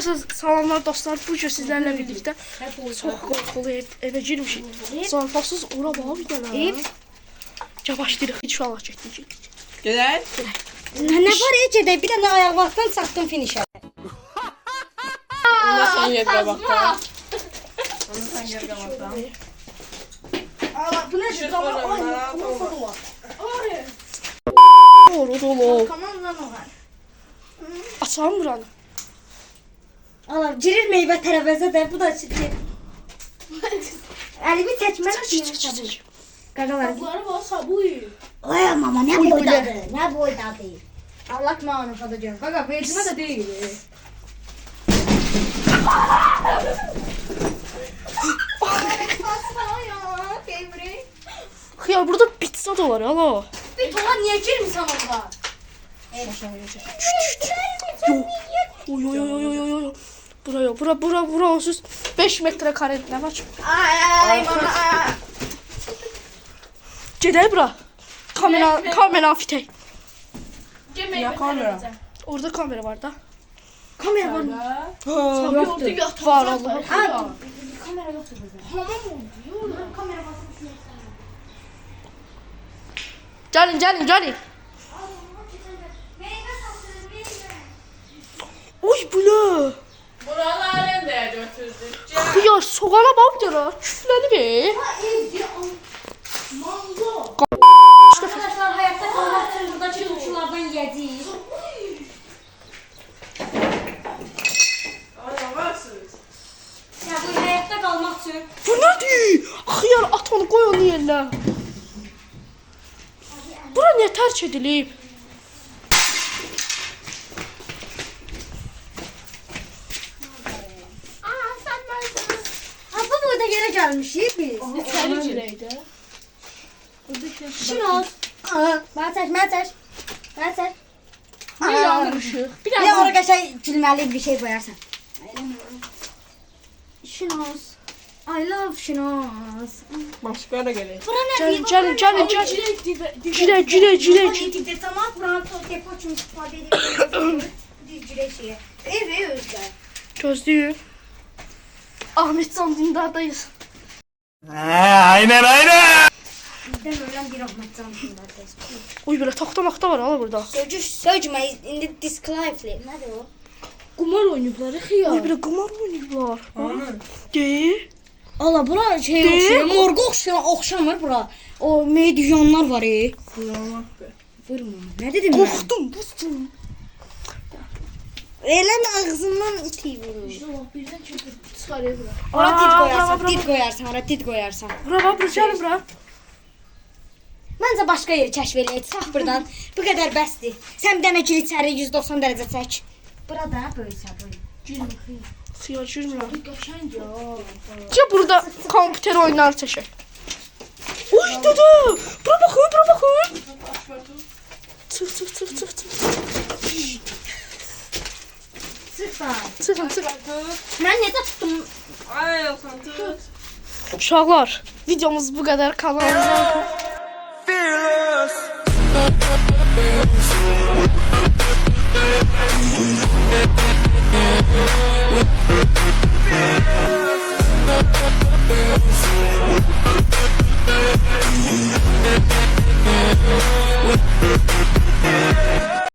Arkadaşlar salamlar dostlar. Bugün sizlerle birlikte çok korkulu eve girmişik. Zarfasız ora bağa bir dənə. Gel başlayırıq. Hiç Allah çəkdik. Gedək. Ne var ya gedək bir dənə ayaq vaxtdan çatdım finişə. Onda sən yerə bax da. Onda sən yerə bax da. Allah bu nədir? Doğru dolu. Kamandan o var. Açalım buranı. Allah girir meyvə tərəvəzə də bu da çıxır. Əlimi çəkmək istəyirəm. Qaqalar. Bunları bana sabuy. Ay mama ne boydadı? Ne boydadı? Allah mağanı fada gör. Kanka mecime de değil. Xiyar burada pizza da var hala. Bir tola niye girmişsən orada? Oy oy oy oy oy oy. Bura onsuz 5 metre kare ne var? Ay mama. Gedək bura. Kamera fitək. Ya kamera. Orada kamera var da. Kamera var mı? Yoktur. Var Allah. Ha, kamera yoktur burada. Tamam oldu. Kamera basmış. Gəlin. Oy bu ne? Buraları da götürdük. Xiyar soğana bak yara. Küfləni be. Mango. Arkadaşlar hayatta kalmak için buradaki turşulardan yiyeceğiz. Ay varsınız. Ya bu hayatta kalmak için. Bu nədir? Xiyar at onu qoy onu yerinə. Bura niyə tərk edilib? Ha bu burada yere gelmişiz biz. İçeri gireydi. Şunu. Bana çək. Ne yanmışıq? Bir Bir de arkadaşlar gülmeli bir şey koyarsan. Şinos. I love Şinos. Başka da gelin. Bura ne? Gəlin. Girək. Gitti tamam buranın depo için istifade ediyoruz. Düzcüle şeye. Evi özde. Gözləyir. Ahmetcan Dindar'dayız. Aynen. Bizden ölen bir Ahmet Canlı'ndayız. Oy belə taxta var hala burada. Söcümeyiz. Indi disclifely. Nedir o? kumar oynayıpları xiyar. Oy belə qımar oynayırlar. Deyir. Allah bura şey oxşayır. Morga oxşamır bura. O medyonlar var Vurma. Ne dedim ben? Qorxdum, bustum. Elem ağzından iti vurur. İşte bak birden çünkü çıkarıyor bura. Ora Bravo. tit koyarsan. Bura gəlin bura. Məncə başqa yeri kəşf eləyək. Saf buradan. Bu qədər bəsdir. Sən bir dənə gir içəri 190 dərəcə çək. Burada böyüsə boy. Girme xiyar. Xiyar girmirəm. Qəşəng ya. Gəl burada kompüter oyunları çəkək. Oy dada. Bura baxın. Çıx. Sıx da. Çıxın. Mən necə tutdum? Ay sen tut. Uşaqlar, videomuz bu qədər. Kanalımıza